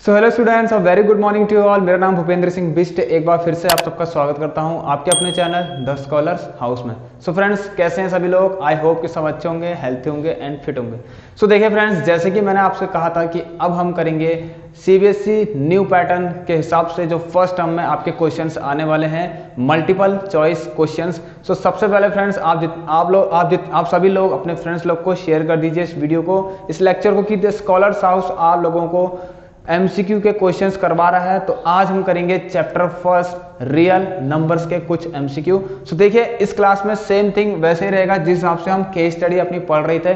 सो hello students, और very good morning to you all. मेरा नाम भूपेंद्र सिंह बिस्ट। एक बार फिर से आप सबका स्वागत करता हूं आपके अपने चैनल द स्कॉलर्स हाउस में। सो फ्रेंड्स, कैसे हैं सभी लोग? आई होप कि सब अच्छे होंगे, हेल्थी होंगे एंड फिट होंगे। सो देखिए फ्रेंड्स, जैसे कि मैंने आपसे कहा था कि अब हम करेंगे सीबीएसई न्यू पैटर्न के हिसाब से जो फर्स्ट टर्म में आपके क्वेश्चंस आने वाले हैं, मल्टीपल चॉइस क्वेश्चंस। सो सबसे पहले फ्रेंड्स, आप सभी लोग अपने फ्रेंड्स लोग को शेयर कर दीजिए इस वीडियो को, इस लेक्चर को, कि द स्कॉलर्स हाउस आप लोगों को एमसीक्यू के क्वेश्चंस करवा रहा है। तो आज हम करेंगे चैप्टर फर्स्ट रियल नंबर्स के कुछ एमसीक्यू। सो देखिए, इस क्लास में सेम थिंग वैसे ही रहेगा जिस हिसाब से हम केस स्टडी अपनी पढ़ रहे थे।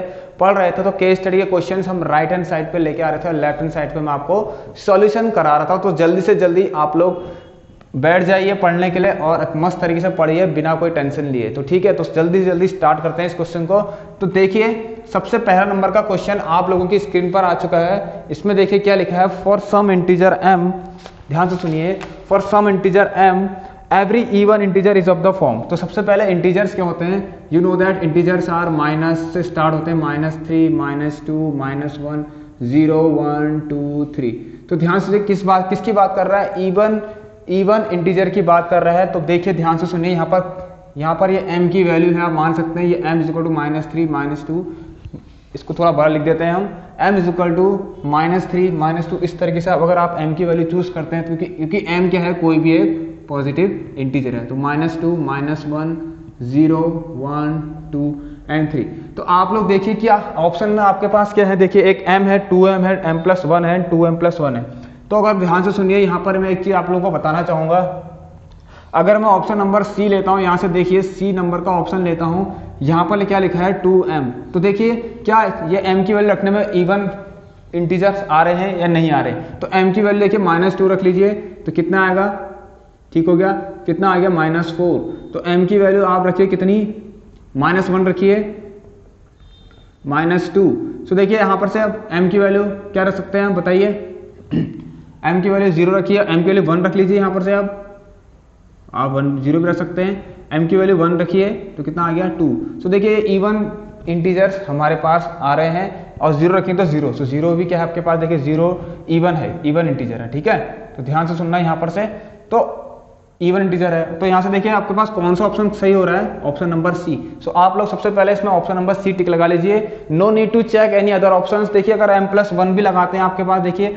तो केस स्टडी के क्वेश्चंस हम राइट हैंड साइड पे लेके आ रहे थे और लेफ्ट हैंड साइड पे मैं आपको सॉल्यूशन करा रहा था। तो जल्दी से जल्दी आप लोग बैठ जाइए पढ़ने के लिए और मस्त तरीके से पढ़िए बिना कोई टेंशन लिए। तो ठीक है, तो जल्दी से जल्दी स्टार्ट करते हैं इस क्वेश्चन को। तो देखिए, सबसे पहला नंबर का क्वेश्चन आप लोगों की स्क्रीन पर आ चुका है। इसमें देखिए क्या लिखा है, फॉर सम इंटीजर m, ध्यान से सुनिए, for some integer m every even integer is of the form. तो सबसे पहले इंटीजर्स क्या होते हैं? You know that integers are minus से स्टार्ट होते हैं, -3, -2, -1, 0, 1, 2, 3। तो ध्यान से किसकी बात कर रहा है? इवन इंटीजर की बात कर रहा है। तो देखिए ध्यान से सुनिए, यहाँ पर ये m की वैल्यू है, आप मान सकते हैं ये m इक्वल टू -3, -2, इसको थोड़ा बड़ा लिख देते हैं हम, m इक्वल टू -3, -2। इस तरीके से अगर आप m की वैल्यू चूज करते हैं, क्योंकि m क्या है, कोई भी एक पॉजिटिव इंटीजर है। तो -2, -1, 0, 1, 2 एंड 3। तो आप लोग देखिए कि ऑप्शन में आपके पास क्या है, देखिए एक m है, 2m है, m+1 है, 2m+1 है। तो अगर ध्यान से सुनिए, यहाँ पर मैं एक चीज आप लोगों को बताना चाहूंगा। अगर मैं ऑप्शन नंबर सी लेता हूँ, यहाँ से देखिए सी नंबर का ऑप्शन लेता हूँ, यहाँ पर क्या लिखा है 2m। तो देखिए क्या ये m की वैल्यू रखने में इवन इंटीजर्स आ रहे हैं या नहीं आ रहे? तो m की वैल्यू देखिए -2 रख लीजिए, तो कितना आएगा? ठीक हो गया, कितना आ गया? -4। तो m की वैल्यू आप रखिए कितनी? -1 रखिए, -2। तो देखिए यहाँ पर से अब m की वैल्यू क्या रख सकते हैं आप बताइए? m की वैल्यू 0 रखिए, m की वैल्यू 1 रख लीजिए। यहाँ पर से आप 0 भी रख सकते हैं। m की वैल्यू 1 रखिए तो कितना आ गया? 2। तो देखिए इवन इंटीजर्स हमारे पास आ रहे हैं और 0 रखें तो 0। तो 0 भी क्या है आपके पास? देखिए 0 इवन है, इवन इंटीजर है। ठीक है, तो ध्यान से सुनना यहाँ पर से, तो इवन इंटीजर है। तो यहाँ से देखिए आपके पास कौन सा ऑप्शन सही हो रहा है? Option number C. सो आप लोग सबसे पहले इसमें ऑप्शन नंबर सी टिक लगा लीजिए। No need to check any other options. देखिए अगर m+1 भी लगाते हैं आपके पास, देखिए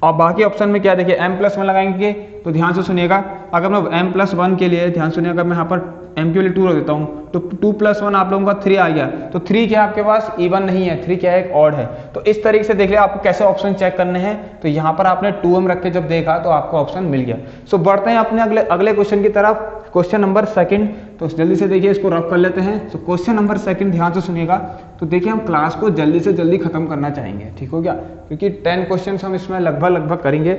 और बाकी ऑप्शन में क्या, देखिए m+1 लगाएंगे तो ध्यान से सुनिएगा, अगर मैं m+1 के लिए ध्यान सुनिएगा, अगर मैं यहाँ पर m के लिए 2 रख देता हूँ तो 2+1 आप लोगों का 3 आ गया। तो 3 क्या आपके पास? इवन नहीं है, 3 क्या है? एक ऑड है। तो इस तरीके से देख लिया आपको कैसे ऑप्शन चेक करने हैं। तो यहाँ पर आपने 2m रख के जब देखा तो आपको ऑप्शन मिल गया। सो बढ़ते हैं अपने अगले क्वेश्चन की तरफ, क्वेश्चन नंबर सेकंड। तो जल्दी से देखिए इसको रफ कर लेते हैं। तो क्वेश्चन नंबर सेकंड, ध्यान से सुनिएगा। तो देखिए हम क्लास को जल्दी से जल्दी खत्म करना चाहेंगे, ठीक हो गया, क्योंकि 10 क्वेश्चन हम इसमें लगभग करेंगे।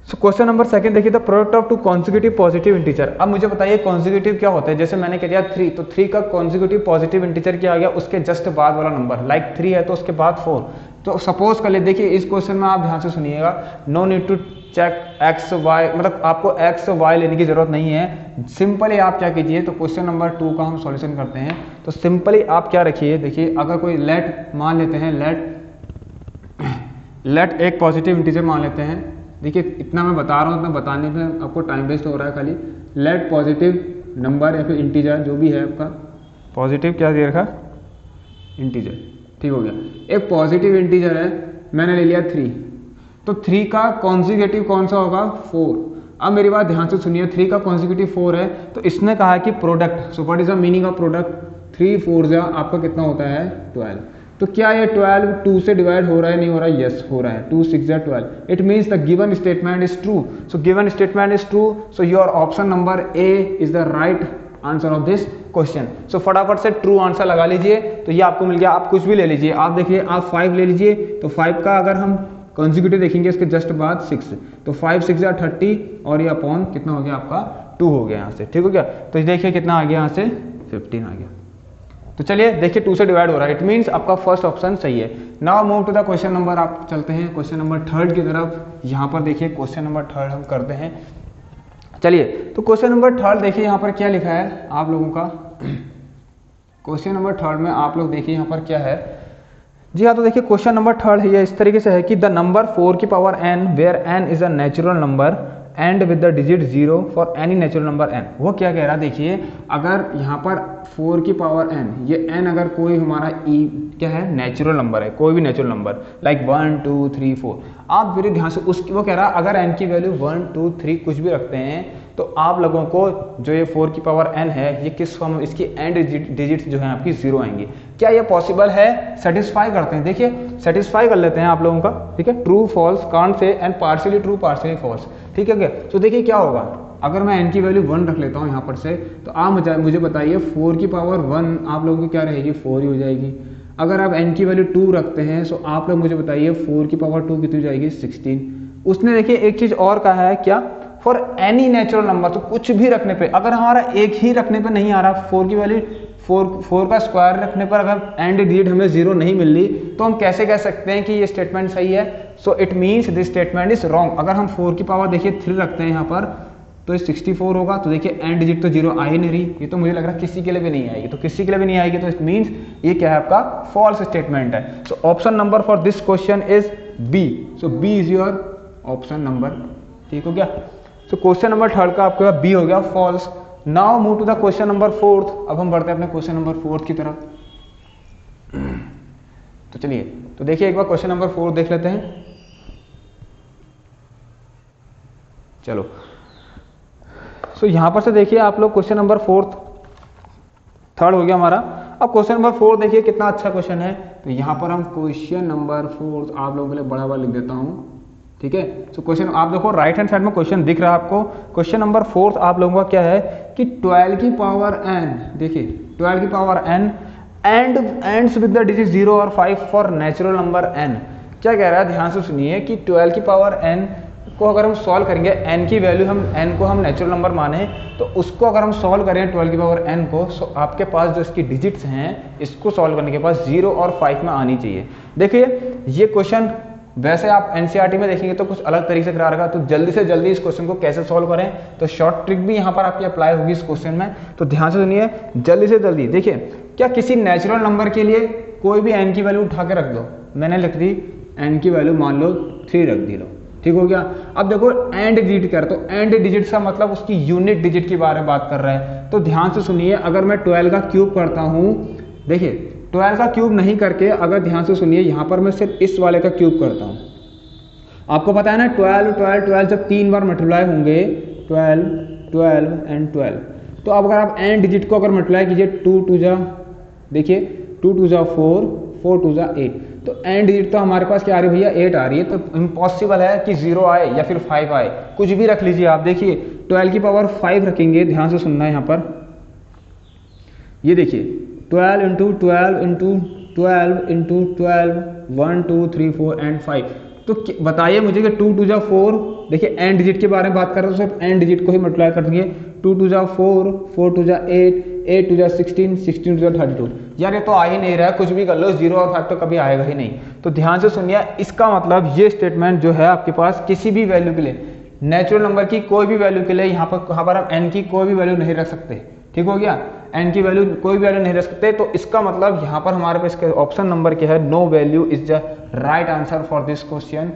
सो क्वेश्चन नंबर सेकंड देखिए, the product of 2 consecutive positive integer. अब मुझे बताइए कॉन्जिक्यूटिव क्या होता है? जैसे मैंने कह दिया 3, तो 3 का कॉन्जिक्यूटिव पॉजिटिव इंटीजर क्या आ गया? उसके जस्ट बाद वाला नंबर, लाइक 3 है तो उसके बाद 4। तो सपोज कर ले, देखिए इस क्वेश्चन में आप ध्यान से सुनिएगा, no need to check x y, मतलब आपको एक्स वाई लेने की जरूरत नहीं है। सिंपली आप क्या कीजिए, तो क्वेश्चन नंबर 2 का हम सॉल्यूशन करते हैं। तो सिंपली आप क्या रखिए, देखिए अगर कोई लेट मान लेते हैं, लेट एक पॉजिटिव इंटीजर मान लेते हैं। देखिए इतना मैं बता रहा हूँ, इतना बताने में आपको टाइम वेस्ट हो रहा है खाली। लेट पॉजिटिव नंबर या फिर इंटीजर जो भी है आपका, पॉजिटिव क्या दे रखा? इंटीजर, ठीक हो गया। एक पॉजिटिव इंटीजर है, मैंने ले लिया 3। तो 3 का कॉन्जिक्यूटिव कौन सा होगा? 4। अब मेरी बात ध्यान से सुनिए, 3 का कॉन्जिक्यूटिव 4 है, तो इसने कहा है कि product. So what is the meaning of product? 3 4 आपका कितना होता है? 12। तो क्या ये 12 2 से डिवाइड हो रहा है? नहीं हो रहा है? यस हो रहा है। 2 6 12। It means the given statement is true. So given statement is true, so your option number A is the right answer of this question. So फटाफट से ट्रू आंसर लगा लीजिए। तो ये आपको मिल गया। आप कुछ भी ले लीजिए, आप देखिए आप 5 ले लीजिए, तो 5 का अगर हम कॉन्जिक्यूटिव देखेंगे इसके जस्ट बाद 6, तो 5 6 30 और ये अपॉन कितना हो गया आपका? 2 हो गया यहाँ से, ठीक हो गया। तो देखिए कितना आ गया यहाँ से? 15 आ गया। तो चलिए देखिए 2 से डिवाइड हो रहा है, इट मीन्स आपका फर्स्ट ऑप्शन सही है। Now move to the question number, आप चलते हैं क्वेश्चन नंबर 3 की तरफ। यहाँ पर देखिए क्वेश्चन नंबर 3 हम करते हैं। चलिए तो क्वेश्चन नंबर 3 देखिए यहाँ पर क्या लिखा है आप लोगों का। क्वेश्चन नंबर 3 में आप लोग देखिए यहाँ पर क्या है, जी हाँ, तो देखिए क्वेश्चन नंबर थर्ड है, ये इस तरीके से है कि द नंबर 4 की power n where n is a natural number and with the digit 0 for any natural number n। वो क्या कह रहा है, देखिए अगर यहाँ पर 4 की पावर n, ये n अगर कोई हमारा e क्या है, नेचुरल नंबर है, कोई भी नेचुरल नंबर लाइक 1 2 3 4, आप मेरे ध्यान से उसकी, वो कह रहा है अगर n की वैल्यू 1 2 3 कुछ भी रखते हैं तो आप लोगों को जो ये 4 की पावर n है, ये किस फॉर्म में, इसकी एंड डिजिट जो है आपकी 0 आएंगी। क्या ये पॉसिबल है? सेटिस्फाई करते हैं, देखिए सेटिस्फाई कर लेते हैं आप लोगों का, ठीक है। True false can't say and partially true partially false, ठीक है क्या। तो देखिए क्या होगा, अगर मैं n की वैल्यू 1 रख लेता हूँ यहाँ पर से, तो आप मुझे बताइए 4 की पावर 1 आप लोगों की क्या रहेगी, 4 ही हो जाएगी। अगर आप n की वैल्यू 2 रखते हैं तो आप लोग मुझे बताइए 4 की पावर 2 कितनी हो जाएगी, 16। उसने देखिए एक चीज और कहा है, क्या, फॉर एनी नेचुरल नंबर, तो कुछ भी रखने पे, अगर हमारा एक ही रखने पे नहीं आ रहा, 4 की वैल्यू 4 का स्क्वायर रखने पर अगर एंड डिजिट हमें 0 नहीं मिल रही, तो हम कैसे कह सकते हैं कि ये स्टेटमेंट सही है। So it means this statement is wrong. अगर हम 4 की पावर देखिए 3 रखते हैं यहाँ पर, तो ये 64 होगा, तो देखिए एंड डिजिट तो 0 आ ही नहीं रही, ये तो मुझे लग रहा है किसी के लिए भी नहीं आएगी, तो किसी के लिए भी नहीं आएगी, तो इट मीन्स ये क्या है, आपका फॉल्स स्टेटमेंट है। So option number for this question is B. So B is your option number, ठीक हो गया। सो क्वेश्चन नंबर थर्ड का आपका बी हो गया false. Now move to the question number fourth. अब हम बढ़ते हैं अपने क्वेश्चन नंबर फोर्थ की तरफ। तो चलिए, तो देखिए एक बार क्वेश्चन नंबर 4 देख लेते हैं। चलो, सो यहां पर से देखिए आप लोग क्वेश्चन नंबर थर्ड हो गया हमारा। अब क्वेश्चन नंबर 4 देखिए कितना अच्छा क्वेश्चन है। तो यहां पर हम क्वेश्चन नंबर 4 आप लोगों के लिए बड़ा लिख देता हूं, ठीक है। सो क्वेश्चन आप देखो राइट हैंड साइड में क्वेश्चन दिख रहा है आपको। क्वेश्चन नंबर 4 आप लोगों का क्या है कि 12 की पावर n, देखिए 12 की power n and ends with the digit 0 और 5 फॉर नेचुरल नंबर n। क्या कह रहा है, ध्यान से सुनिए कि 12 की पावर n को अगर हम सॉल्व करेंगे, n की वैल्यू हम n को हम नेचुरल नंबर माने, तो उसको अगर हम सॉल्व करें 12 की पावर n को, सो आपके पास जो इसकी डिजिट्स हैं, इसको सॉल्व करने के पास 0 और 5 में आनी चाहिए। देखिए ये क्वेश्चन वैसे आप एनसीईआरटी में देखेंगे तो कुछ अलग तरीके से करा रखा, तो जल्दी से जल्दी इस क्वेश्चन को कैसे सॉल्व करें, तो शॉर्ट ट्रिक भी यहाँ पर आपकी अप्लाई होगी इस क्वेश्चन में। तो ध्यान से सुनिए, जल्दी से जल्दी देखिए, क्या किसी नेचुरल नंबर के लिए कोई भी n की वैल्यू उठा के रख दो, मैंने लिख दी n की वैल्यू मान लो 3 रख दी, लो ठीक हो गया। अब देखो एंड डिजिट कर, तो एंड डिजिट का मतलब उसकी यूनिट डिजिट के बारे में बात कर रहा है। तो ध्यान से सुनिए, अगर मैं 12 का क्यूब करता हूं, देखिए 12 का क्यूब नहीं करके, अगर ध्यान से सुनिए यहाँ पर मैं सिर्फ इस वाले का क्यूब करता हूँ। आपको पता है ना 12 12 12 जब 3 बार मल्टीप्लाई होंगे, 12 12 एंड 12, तो अब अगर आप एंड डिजिट को अगर मल्टीप्लाई कीजिए, 2 2 जा, देखिए 2 2 जा 4 4 2 जा 8, तो एंड डिजिट तो हमारे पास क्या आ रही है भैया, 8 आ रही है। तो इम्पॉसिबल है कि 0 आए या फिर 5 आए, कुछ भी रख लीजिए आप। देखिए 12 की पावर 5 रखेंगे, ध्यान से सुनना है यहाँ पर, ये देखिए 12 इंटू 12 इंटू 12 इंटू 12 1 2 3 4 एंड 5। तो बताइए मुझे कि 2 2 जा 4, देखिए एंड डिजिट के बारे में बात कर रहे हो, तो सिर्फ एंड डिजिट को ही मल्टीप्लाई कर देंगे। 2 2 जा 4 4 2 जा 8 8 2 जा 16 16 2 जा 32। यार ये तो आ ही नहीं रहा है, कुछ भी कर लो, 0 और 5 तो कभी आएगा ही नहीं। तो ध्यान से सुनिए, इसका मतलब ये स्टेटमेंट जो है आपके पास किसी भी वैल्यू के लिए, नेचुरल नंबर की कोई भी वैल्यू के लिए, यहाँ पर हम n की कोई भी वैल्यू नहीं रख सकते, ठीक हो गया। n की वैल्यू कोई भी वैल्यू नहीं रख सकते, तो इसका मतलब यहाँ पर हमारे पास ऑप्शन नंबर क्या है, no value is the right answer for this question,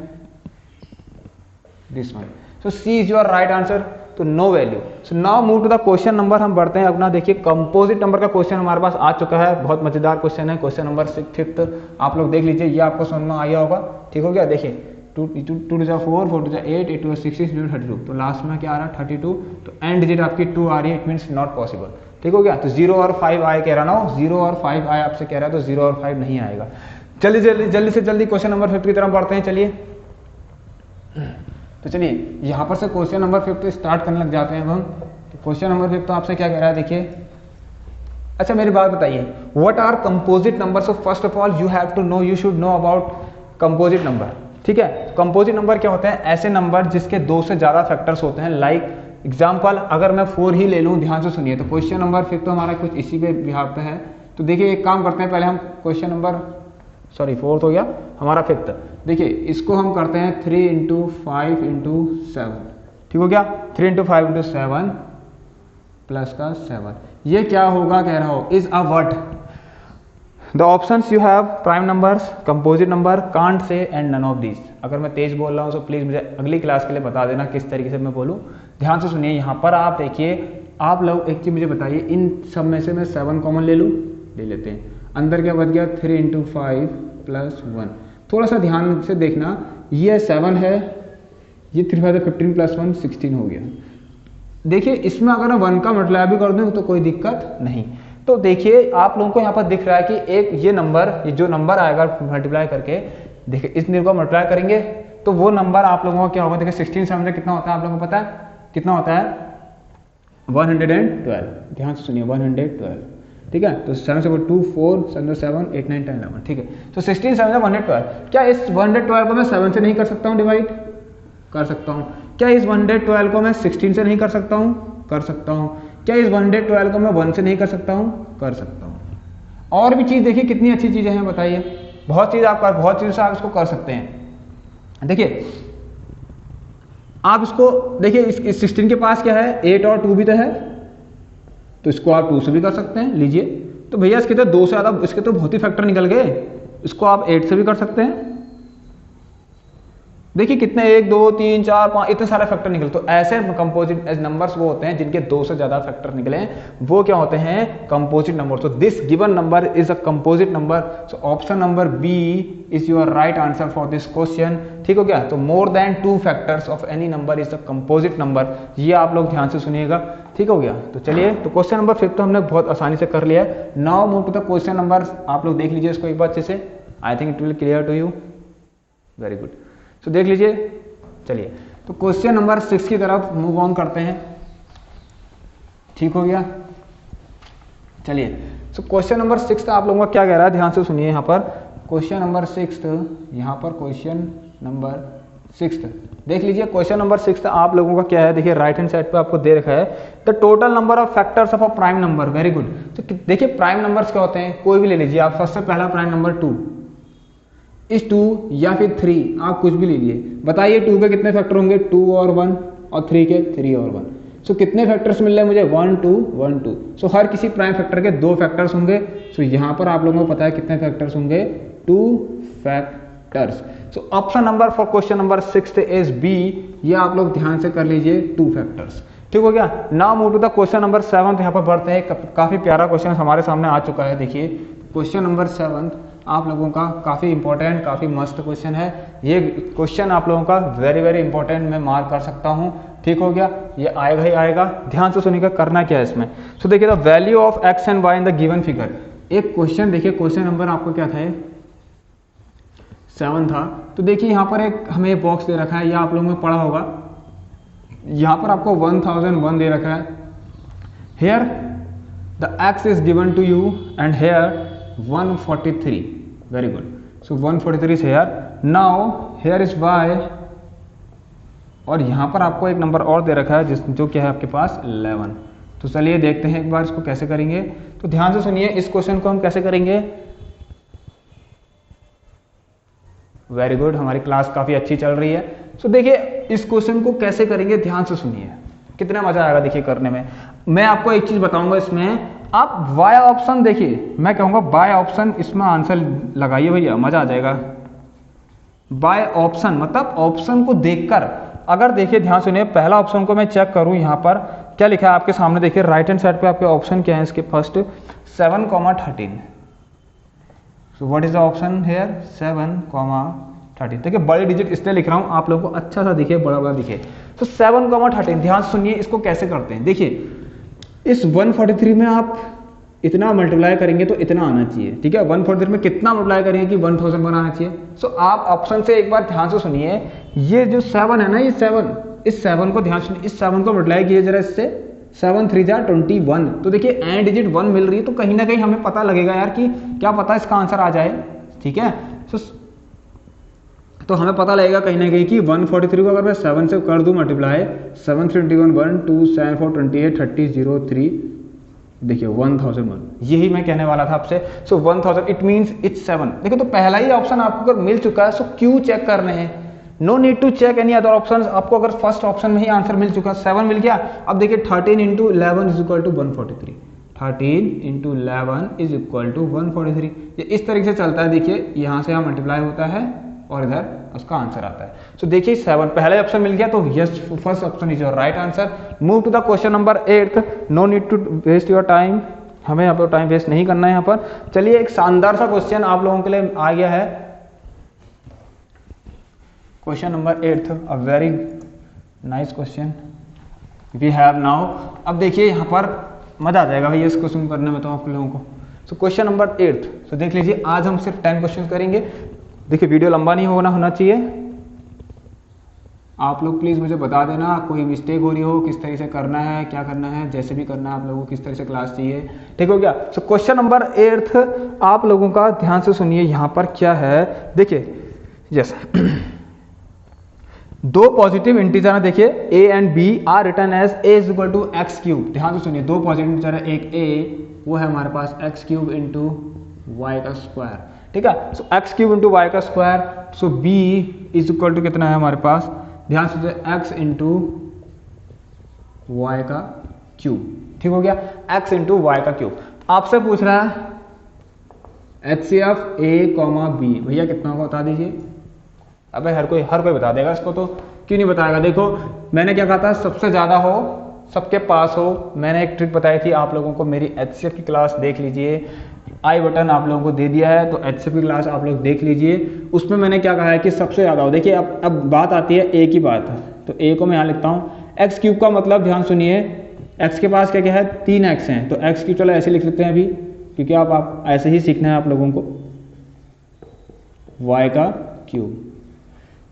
this one. So C is your right answer, तो no value. So now move to the question number, हम बढ़ते हैं अपना। देखिए कंपोजिट नंबर का क्वेश्चन हमारे पास आ चुका है, बहुत मजेदार क्वेश्चन है, क्वेश्चन नंबर 5th आप लोग देख लीजिए, ये आपको समझ में आया होगा, ठीक हो गया। देखिए 2 2 जा 4 4 2 जा 8 8 2 6 6 32, तो लास्ट में क्या आ रहा है 32, तो एंड डिजिट आपकी 2 आ रही है, इट मीन्स नॉट पॉसिबल, ठीक हो गया। तो 0 और 5 आए कह रहा ना, 0 और 5 आए आपसे कह रहा है, तो 0 और 5 नहीं आएगा। जल्दी से जल्दी क्वेश्चन नंबर 5 की तरफ बढ़ते हैं, चलिए। तो चलिए यहाँ पर से क्वेश्चन नंबर 5 स्टार्ट करने लग जाते हैं अब हम। तो क्वेश्चन नंबर 5 तो आपसे क्या कह रहा है, देखिए, अच्छा मेरी बात बताइए, what are composite number. So first of all you have to know, you should know about composite number, ठीक है। कंपोजिट नंबर क्या होते हैं, ऐसे नंबर जिसके 2 से ज्यादा फैक्टर्स होते हैं। लाइक एग्जाम्पल अगर मैं 4 ही ले लूँ, ध्यान से सुनिए, तो क्वेश्चन नंबर 5 तो हमारा कुछ इसी पे बिहार पे है। तो देखिए एक काम करते हैं, पहले हम क्वेश्चन नंबर 4th हो गया हमारा 5th, देखिए इसको हम करते हैं 3 इंटू 5 इंटू 7, ठीक हो गया। 3 इंटू 5 इंटू 7 प्लस का 7, ये क्या होगा कह रहा हो, is a what, the options you have prime numbers, composite number, can't say and none of these. अगर मैं तेज बोल रहा हूँ तो प्लीज़ मुझे अगली क्लास के लिए बता देना किस तरीके से मैं बोलूँ। ध्यान से सुनिए, यहाँ पर आप देखिए, आप लोग एक चीज़ मुझे बताइए, इन सब में से मैं 7 कॉमन ले लूँ, ले लेते हैं। अंदर क्या बच गया, 3 × 5 + 1। थोड़ा सा ध्यान से देखना, ये 7 है, ये 3 5 15 + 1 16 हो गया। देखिए इसमें अगर मैं 1 का मल्टीप्लाई भी कर दूँ तो कोई दिक्कत नहीं। तो देखिए आप लोगों को यहाँ पर दिख रहा है कि एक ये नंबर, ये जो नंबर आएगा मल्टीप्लाई करके, देखिए इस नंबर को मल्टीप्लाई करेंगे तो वो नंबर आप लोगों का क्या होगा, देखिए 16 7 में कितना होता है आप लोगों को पता है, कितना होता है 112। ध्यान से सुनिए 112, ठीक है। तो 7 से 2 4 7 7 8 9 10 11, ठीक है। तो 16 7 112, क्या इस 112 को मैं 7 से नहीं कर सकता हूँ डिवाइड, कर सकता हूँ। क्या इस 112 को मैं 16 से नहीं कर सकता हूँ, कर सकता हूँ। क्या इस 112 को मैं 1 से नहीं कर सकता हूँ, कर सकता हूँ। और भी चीज़ देखिए कितनी अच्छी चीज़ें हैं, बताइए, बहुत चीज़ आप बहुत चीज़ों से आप इसको कर सकते हैं। देखिए आप इसको देखिए, इस 16 के पास क्या है, 8 और 2 भी तो है, तो इसको आप 2 से भी कर सकते हैं, लीजिए। तो भैया इसके तो 2 से ज़्यादा, इसके तो बहुत ही फैक्टर निकल गए, इसको आप 8 से भी कर सकते हैं। देखिए कितने 1 2 3 4 5 इतने सारे फैक्टर निकले। तो ऐसे कंपोजिट नंबर्स वो होते हैं जिनके 2 से ज्यादा फैक्टर निकले, वो क्या होते हैं, कंपोजिट नंबर। तो this given number is a composite number. So option number B is your right answer for this question, ठीक हो गया। तो more than 2 factors of any number is a composite number, ये आप लोग ध्यान से सुनिएगा, ठीक हो गया। तो चलिए, तो क्वेश्चन नंबर 5 तो हमने बहुत आसानी से कर लिया। Now move to the question number, आप लोग देख लीजिए इसको एक बार अच्छे से, I think it will clear to you, very good. तो देख लीजिए, चलिए तो क्वेश्चन नंबर 6 की तरफ मूव ऑन करते हैं, ठीक हो गया। चलिए, तो क्वेश्चन नंबर 6 आप लोगों का क्या कह रहा है, ध्यान से सुनिए। यहाँ पर क्वेश्चन नंबर 6, यहाँ पर क्वेश्चन नंबर 6 देख लीजिए। क्वेश्चन नंबर 6 आप लोगों का क्या है, देखिए राइट हैंड साइड पे आपको दे रखा है the total number of factors of a prime number, very good. तो देखिए प्राइम नंबर्स क्या होते हैं, कोई भी ले लीजिए आप। सबसे पहला प्राइम नंबर 2, इस 2 या फिर 3, आप कुछ भी लीजिए। बताइए 2 के कितने फैक्टर होंगे, 2 और 1, और 3 के 3 और 1। सो कितने फैक्टर्स मिल रहे हैं मुझे, 1 2 1 2। सो हर किसी प्राइम फैक्टर के 2 फैक्टर्स होंगे। सो यहाँ पर आप लोगों को पता है कितने फैक्टर्स होंगे, 2 factors. So option number for question number 6 is B, ये आप लोग ध्यान से कर लीजिए, 2 फैक्टर्स, ठीक हो गया। Now move to the question number 7, यहाँ पर बढ़ते हैं। काफी प्यारा क्वेश्चन हमारे सामने आ चुका है। देखिए क्वेश्चन नंबर 7 आप लोगों का काफ़ी इंपॉर्टेंट, काफ़ी मस्त क्वेश्चन है। ये क्वेश्चन आप लोगों का वेरी वेरी इंपॉर्टेंट मैं मार्क कर सकता हूँ, ठीक हो गया। ये आएगा ही आएगा, ध्यान से सुनिएगा करना क्या है इसमें। सो देखिए the value of x and y in the given figure. एक क्वेश्चन देखिए, क्वेश्चन नंबर आपको क्या था, 7 था। तो देखिए यहाँ पर एक हमें बॉक्स दे रखा है, ये आप लोगों ने पढ़ा होगा। यहाँ पर आपको 1001 दे रखा है। Here the x is given to you and here 143, very good. So 143 is here. Now here is y, और यहाँ पर आपको एक नंबर और दे रखा है जो क्या है आपके पास 11। तो चलिए देखते हैं एक बार इसको कैसे करेंगे। तो ध्यान से सुनिए, इस क्वेश्चन को हम कैसे करेंगे, वेरी गुड, हमारी क्लास काफी अच्छी चल रही है। सो देखिए इस क्वेश्चन को कैसे करेंगे, ध्यान से सुनिए, कितना मजा आएगा देखिए करने में। मैं आपको एक चीज बताऊंगा, इसमें आप वाई ऑप्शन देखिए, मैं कहूंगा बाय ऑप्शन इसमें आंसर लगाइए भैया, मजा आ जाएगा। बाय ऑप्शन मतलब ऑप्शन को देखकर, अगर देखिए ध्यान सुनिए, पहला ऑप्शन को मैं चेक करूं, यहाँ पर क्या लिखा है आपके सामने, देखिए राइट हैंड साइड पे आपके ऑप्शन क्या है, इसके first 7,13। So what is the option here, 7,13। देखिए बड़ी डिजिट इसलिए लिख रहा हूं आप लोगों को अच्छा सा दिखे, बड़ा बड़ा दिखे। तो 7,13, ध्यान सुनिए इसको कैसे करते हैं। देखिए इस 143 में आप इतना मल्टीप्लाई करेंगे तो इतना आना चाहिए, ठीक है। 143 में कितना मल्टीप्लाई करेंगे कि 1000 बनाना चाहिए। सो आप ऑप्शन से एक बार ध्यान से सुनिए, ये जो 7 है ना, ये 7, इस 7 को ध्यान सुनिए, इस 7 को मल्टीप्लाई कीजिए जरा इससे, 7 3 जा 21। तो देखिए एंड डिजिट 1 मिल रही है, तो कहीं ना कहीं हमें पता लगेगा यार कि क्या पता इसका आंसर आ जाए, ठीक है। तो हमें पता लगेगा कहीं ना कहीं कि 143 को अगर मैं 7 से कर दूं मल्टीप्लाई, 7 3 21 1 2 7 4 28 30 0 3, देखिए 1001, यही मैं कहने वाला था आपसे। सो 1000 इट मींस इट्स 7। देखो तो पहला ही ऑप्शन आपको अगर मिल चुका है, सो क्यों चेक करने हैं, no need to check any other option. आपको अगर फर्स्ट ऑप्शन में ही आंसर मिल चुका, 7 मिल गया। अब देखिए 13 × 11 = 143, 13 इंटू 11 इज इक्वल टू 143। ये इस तरीके से चलता है, देखिए यहाँ से यहाँ मल्टीप्लाई होता है और इधर उसका आंसर आता है। सो देखिए 7 पहला ऑप्शन मिल गया, तो yes first option is your right answer. Move to the question number 8। No need to waste your time, हमें यहाँ पर टाइम वेस्ट नहीं करना है यहाँ पर। चलिए एक शानदार सा क्वेश्चन आप लोगों के लिए आ गया है, question number 8, a very nice question we have now. अब देखिए यहाँ पर मजा आ जाएगा भैया इस क्वेश्चन करने में तो आप लोगों को। सो क्वेश्चन नंबर 8, सो देख लीजिए आज हम सिर्फ 10 क्वेश्चन करेंगे। देखिए वीडियो लंबा नहीं होना चाहिए। आप लोग प्लीज़ मुझे बता देना कोई मिस्टेक हो रही हो, किस तरह से करना है, क्या करना है, जैसे भी करना है आप लोगों को, किस तरह से क्लास चाहिए, ठीक हो गया। सो क्वेश्चन नंबर 8 आप लोगों का ध्यान से सुनिए, यहाँ पर क्या है देखिए, यस दो पॉजिटिव इंटीजर है, देखिए a and b are return as a is equal to x cube. ध्यान से सुनिए, दो पॉजिटिव इंटीजर है, एक a वो है हमारे पास एक्स क्यूब इंटू वाई का स्क्वायर, ठीक है। So x cube into y का square, so b is equal to कितना है हमारे पास, ध्यान से x इंटू वाई का क्यूब, ठीक हो गया, x इंटू वाई का क्यूब। आपसे पूछ रहा है HCF a, b, भैया कितना होगा बता दीजिए। अबे हर कोई बता देगा इसको, तो क्यों नहीं बताएगा। देखो मैंने क्या कहा था, सबसे ज्यादा हो, सबके पास हो। मैंने एक ट्रिक बताई थी आप लोगों को, मेरी HCF की क्लास देख लीजिए, आई बटन आप लोगों को दे दिया है, तो HCF की क्लास आप लोग देख लीजिए। उसमें मैंने क्या कहा है कि सबसे ज्यादा हो। देखिए अब बात आती है a की बात, तो a को मैं यहाँ लिखता हूँ। एक्स क्यूब का मतलब ध्यान सुनिए, x के पास क्या क्या है, 3x है, तो x क्यूब चलो ऐसे लिख लेते हैं अभी, क्योंकि आप ऐसे ही सीखना है आप लोगों को, y का क्यूब।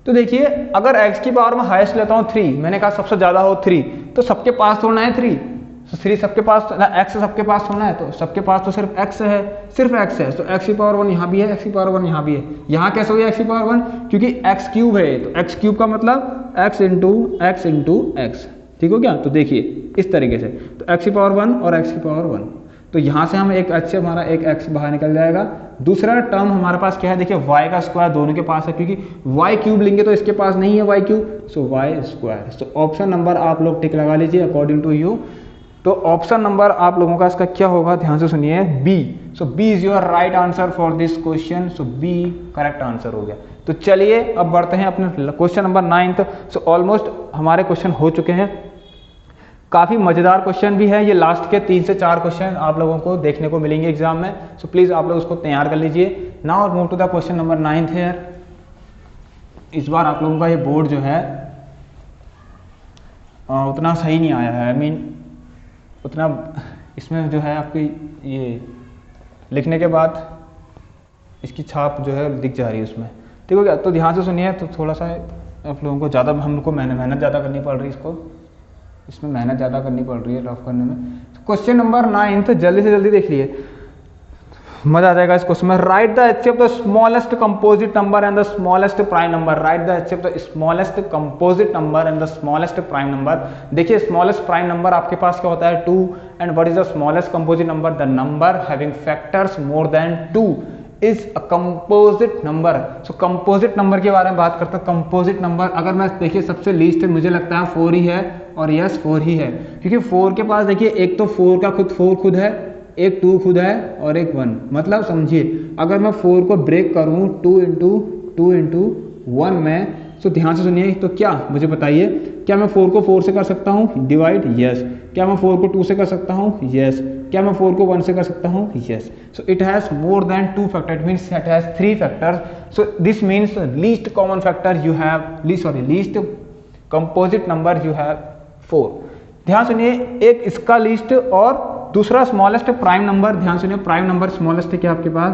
तो देखिए अगर x की पावर में हाईएस्ट लेता हूँ 3, मैंने कहा सबसे ज्यादा हो 3, तो सबके पास होना है 3, तो 3 सबके पास, x सबके पास होना है, तो सबके पास तो सिर्फ x है, सिर्फ x है, तो x की पावर 1 यहाँ भी है, x की पावर 1 यहाँ भी है। यहाँ कैसे हो गया x की पावर 1, क्योंकि x क्यूब है, तो x क्यूब का मतलब x इंटू x, ठीक हो गया। तो देखिए इस तरीके से, तो x की पावर 1 और x की पावर 1, तो यहाँ से हम एक अच्छे हमारा एक x बाहर निकल जाएगा। दूसरा टर्म हमारे पास क्या है, देखिए y का स्क्वायर दोनों के पास है, क्योंकि y क्यूब लेंगे तो इसके पास नहीं है y cube, so y square. So option number आप लोग टिक लगा लीजिए अकॉर्डिंग टू यू। तो ऑप्शन नंबर आप लोगों का इसका क्या होगा, ध्यान से सुनिए, B. So B is your right answer for this question, so B correct answer हो गया। तो चलिए अब बढ़ते हैं अपने क्वेश्चन नंबर 9। सो ऑलमोस्ट हमारे क्वेश्चन हो चुके हैं, काफी मजेदार क्वेश्चन भी है ये। लास्ट के 3 से 4 क्वेश्चन आप लोगों को देखने को मिलेंगे एग्जाम में, सो प्लीज आप लोग उसको तैयार कर लीजिए। Now move to the question number 9 here. इस बार आप लोगों का ये बोर्ड जो है उतना सही नहीं आया है, आई मीन उतना इसमें जो है आपकी ये लिखने के बाद इसकी छाप जो है दिख जा रही है उसमें, ठीक हो गया। तो ध्यान से सुनिए, तो थोड़ा सा आप लोगों को ज़्यादा हमको मेहनत ज़्यादा करनी पड़ रही है, इसमें मेहनत ज़्यादा करनी पड़ रही है रफ करने में। क्वेश्चन नंबर 9 जल्दी से जल्दी देख लिए, मजा आ जाएगा इस क्वेश्चन में। Right the HCF the smallest composite number and the smallest prime number. Right the HCF the smallest composite number and the smallest prime number. देखिए स्मॉलेस्ट प्राइम नंबर आपके पास क्या होता है, 2, and what is the smallest composite number, the number having factors more than 2 is a composite number. So composite number के बारे में बात करते हैं। कंपोजिट नंबर अगर मैं देखिए सबसे लीस्ट मुझे लगता है 4 ही है, और यस 4 ही है, क्योंकि 4 के पास देखिए एक तो 4 का खुद है, एक 2 खुद है और एक 1, मतलब समझिए अगर मैं 4 को ब्रेक करूं 2 इंटू 1 में, तो ध्यान से सुनिए, तो क्या मुझे बताइए, क्या मैं 4 को 4 से कर सकता हूं डिवाइड, यस। क्या मैं 4 को 2 से कर सकता हूं, यस। क्या मैं 4 को 1 से कर सकता हूं, yes. So it has more than 2 factor, it means it has 3 factors. So this means least common factor you have, least composite number you have 4। ध्यान सुनिए, एक इसका लीस्ट और दूसरा स्मॉलेस्ट प्राइम नंबर। ध्यान सुनिए, प्राइम नंबर स्मॉलेस्ट है क्या आपके पास,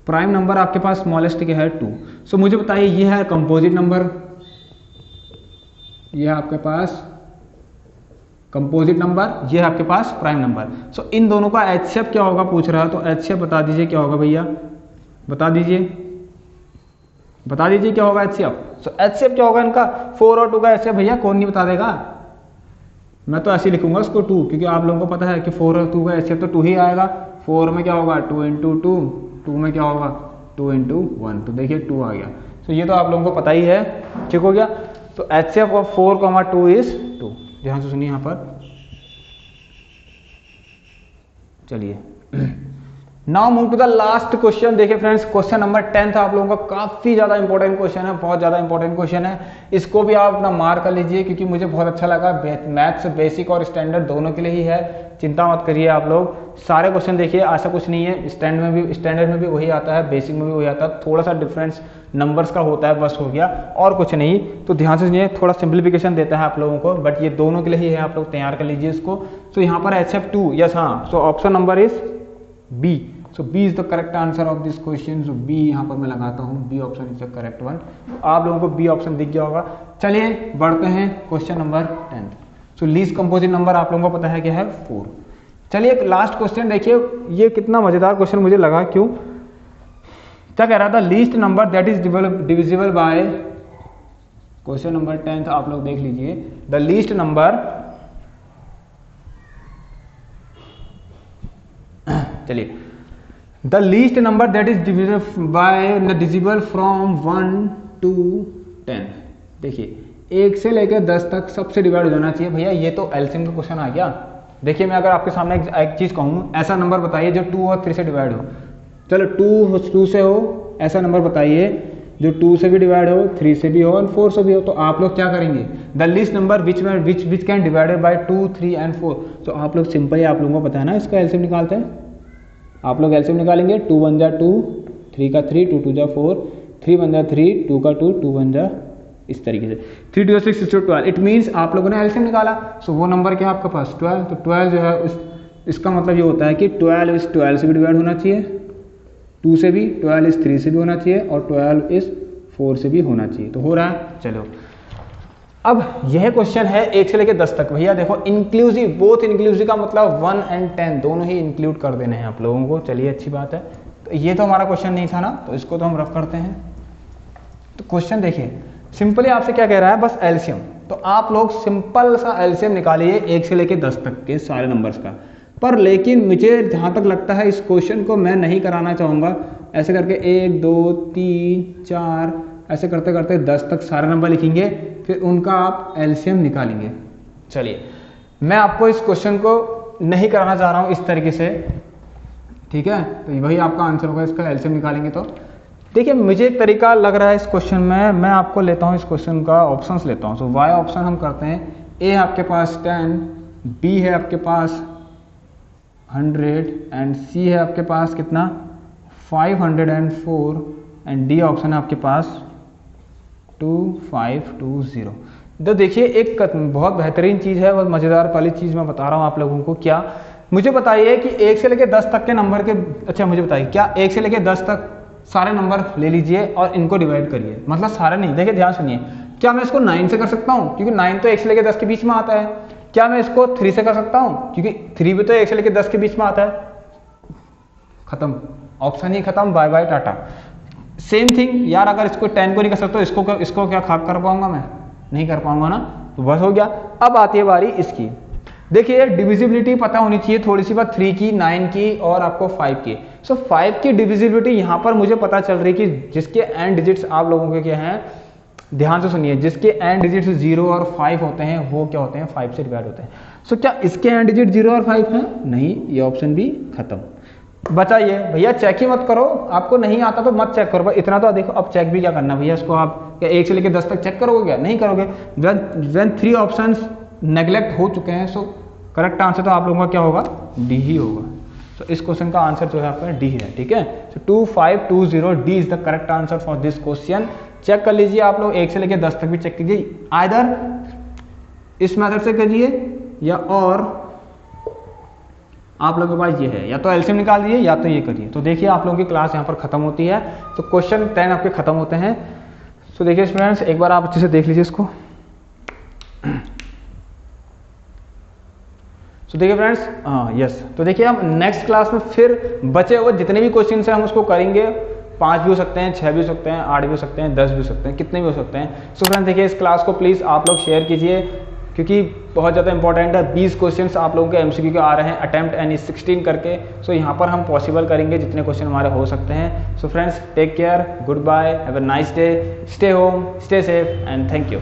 प्राइम नंबर आपके पास स्मॉलेस्ट क्या है 2। सो मुझे बताइए ये है कंपोजिट नंबर, ये है आपके पास कंपोजिट नंबर, ये है आपके पास प्राइम नंबर। सो इन दोनों का HCF क्या होगा पूछ रहा है, तो HCF बता दीजिए क्या होगा भैया, बता दीजिए क्या होगा HCF। सो HCF क्या होगा इनका, 4 और 2 का HCF भैया कौन नहीं बता देगा, मैं तो ऐसे ही लिखूंगा उसको 2, क्योंकि आप लोगों को पता है कि 4 और 2 का HCF तो 2 ही आएगा। 4 में क्या होगा 2 इंटू 2 में क्या होगा 2 इंटू 1, तो देखिए 2 आ गया। तो ये तो आप लोगों को पता ही है, ठीक हो गया। तो HCF ऑफ 4, 2 इज 2। ध्यान से सुनिए यहाँ पर चलिए now move to the last question. देखिए फ्रेंड्स, क्वेश्चन नंबर 10 था आप लोगों का, काफी ज्यादा इंपॉर्टेंट क्वेश्चन है, बहुत ज्यादा इंपॉर्टेंट क्वेश्चन है। इसको भी आप अपना मार्क कर लीजिए क्योंकि मुझे बहुत अच्छा लगा। मैथ्स बेसिक और स्टैंडर्ड दोनों के लिए ही है, चिंता मत करिए आप लोग। सारे क्वेश्चन देखिए, ऐसा कुछ नहीं है, स्टैंडर्ड में भी वही आता है, बेसिक में भी वही आता है, थोड़ा सा डिफरेंस नंबर्स का होता है, बस हो गया और कुछ नहीं। तो ध्यान से सुनिए, थोड़ा सिंप्लीफिकेशन देता है आप लोगों को, बट ये दोनों के लिए ही है, आप लोग तैयार कर लीजिए इसको। तो यहाँ पर HF2, यस हाँ, so option number is B. So B is the correct answer of this question. So B यहाँ पर मैं लगाता हूँ, B option is the correct one. आप लोगों को बी ऑप्शन दिख गया होगा। चलिए बढ़ते हैं क्वेश्चन नंबर 10। सो लीस्ट कंपोजिट नंबर आप लोगों को पता है क्या है, 4। चलिए एक लास्ट क्वेश्चन देखिए, ये कितना मजेदार क्वेश्चन मुझे लगा। क्यों, क्या कह रहा था, least number that is divisible by, question number 10 आप लोग देख लीजिए, द लीस्ट नंबर, चलिए the least number that is divisible from 1 to 10। देखिए 1 से लेकर 10 तक सबसे डिवाइड हो जाना चाहिए भैया। ये तो एलसीएम का क्वेश्चन आ गया। देखिए मैं अगर आपके सामने एक चीज कहूँ, ऐसा नंबर बताइए जो 2 और 3 से डिवाइड हो। चलो 2 से हो, ऐसा नंबर बताइए जो 2 से भी डिवाइड हो, 3 से भी हो और 4 से भी हो। तो आप लोग क्या करेंगे, the least number which can divided by 2, 3 and 4। तो आप लोग सिंपली, आप लोगों को पता है ना, इसका एलसीएम निकालते हैं। आप लोग एलसीएम निकालेंगे, 2 1 जा 2, 3 का 3, 2 2 जा 4, 3 1 जा 3, 2 का 2, 2 1 जा, इस तरीके से 3 2 6 6 12। इट मीन्स आप लोगों ने एलसीएम निकाला। सो वो नंबर क्या है आपके पास, 12। तो 12 जो है इसका मतलब ये होता है कि 12 इस 12 से भी डिवाइड होना चाहिए, 2 से भी, 12 इस 3 से भी होना चाहिए और 12 इस 4 से भी होना चाहिए। तो हो रहा है। चलो अब यह क्वेश्चन है 1 से लेकर 10 तक। भैया देखो इंक्लूसिव, बोथ इंक्लूसिव का मतलब 1 and 10 दोनों ही इंक्लूड कर देने हैं आप लोगों को। चलिए अच्छी बात है। तो ये तो हमारा क्वेश्चन नहीं था ना, तो इसको तो हम रफ करते हैं। तो क्वेश्चन देखिए, सिंपली आपसे क्या कह रहा है, बस एलसीएम। तो आप लोग सिंपल सा एलसीएम निकालिए 1 से लेकर 10 तक के सारे नंबर्स का। पर लेकिन मुझे जहां तक लगता है इस क्वेश्चन को मैं नहीं कराना चाहूंगा ऐसे करके 1 2 3 4 ऐसे करते करते 10 तक सारे नंबर लिखेंगे, फिर उनका आप एलसीएम निकालेंगे। चलिए मैं आपको इस क्वेश्चन को नहीं कराना चाह रहा हूं इस तरीके से, ठीक है। तो वही आपका आंसर होगा, इसका एलसीएम निकालेंगे। तो देखिए मुझे एक तरीका लग रहा है इस क्वेश्चन में, मैं आपको लेता हूं इस क्वेश्चन का ऑप्शंस लेता हूं। सो वाई ऑप्शन हम करते हैं, ए है आपके पास 10, बी है आपके पास 100 एंड सी है आपके पास कितना 504 एंड डी ऑप्शन है आपके पास 2520। तो देखिए एक बहुत बेहतरीन चीज है और मजेदार वाली चीज मैं बता रहा हूं आप लोगों को। क्या, मुझे बताइए कि 1 से लेकर 10 तक के नंबर के, अच्छा मुझे बताइए क्या 1 से लेकर 10 तक सारे नंबर ले लीजिए और इनको डिवाइड करिए। मतलब सारे नहीं, देखिए ध्यान सुनिए, क्या मैं इसको 9 से कर सकता हूं, क्योंकि 9 तो 1 से लेकर 10 के बीच में आता है। क्या मैं इसको 3 से कर सकता हूं, क्योंकि 3 भी तो 1 से लेकर 10 के बीच में आता है। खत्म, ऑप्शन ही खत्म, bye bye tata. Same thing यार, अगर इसको 10 को नहीं कर सकता इसको क्या खाक कर पाऊंगा मैं, नहीं कर पाऊंगा ना, तो बस हो गया। अब आती है बारी इसकी। देखिए डिविजिबिलिटी पता होनी चाहिए थोड़ी सी बात, 3 की, 9 की और आपको 5 की। सो 5 की डिविजिबिलिटी यहां पर मुझे पता चल रही कि जिसके एंड डिजिट्स आप लोगों के क्या हैं, ध्यान से सुनिए, जिसके एंड डिजिट्स 0 और 5 होते हैं वो क्या होते हैं, 5 से डिवाइड होते हैं। सो क्या इसके एंड डिजिट 0 और 5 हैं, नहीं, ये ऑप्शन भी खत्म। बचाइए भैया, चेक ही मत करो, आपको नहीं आता तो मत चेक करो, इतना तो देखो। अब चेक भी क्या करना भैया, इसको आप क्या 1 से लेकर 10 तक चेक करोगे क्या, नहीं करोगे। व्हेन 3 ऑप्शंस नेग्लेक्ट हो चुके हैं, सो करेक्ट आंसर तो आप लोगों का क्या होगा, डी ही होगा। तो इस क्वेश्चन का आंसर जो है आपका डी है, ठीक है। So 2520 D is the correct answer for this question. Check कर लीजिए आप लोग, 1 से लेकर 10 तक भी चेक कीजिए, आइदर इस मेथड से कीजिए या और आप लोगों के पास ये है, या तो एलसीएम निकाल दीजिए या तो ये करिए। तो देखिए आप लोगों की क्लास यहाँ पर खत्म होती है, तो क्वेश्चन 10 आपके खत्म होते हैं। तो देखिए स्टूडेंट्स, एक बार आप अच्छे से देख लीजिए इसको। तो देखिए फ्रेंड्स, यस, तो देखिए हम नेक्स्ट क्लास में फिर बचे हुए जितने भी क्वेश्चन हैं हम उसको करेंगे। 5 भी हो सकते हैं, 6 भी हो सकते हैं, 8 भी हो सकते हैं, 10 भी हो सकते हैं, कितने भी हो सकते हैं। सो फ्रेंड्स देखिए इस क्लास को प्लीज़ आप लोग शेयर कीजिए, क्योंकि बहुत ज़्यादा इंपॉर्टेंट है। 20 क्वेश्चंस आप लोगों के एमसीक्यू के आ रहे हैं, अटेम्प्ट एनी 16 करके। सो यहाँ पर हम पॉसिबल करेंगे जितने क्वेश्चन हमारे हो सकते हैं। So friends take care, good bye, have a nice day, stay home, stay safe and thank you.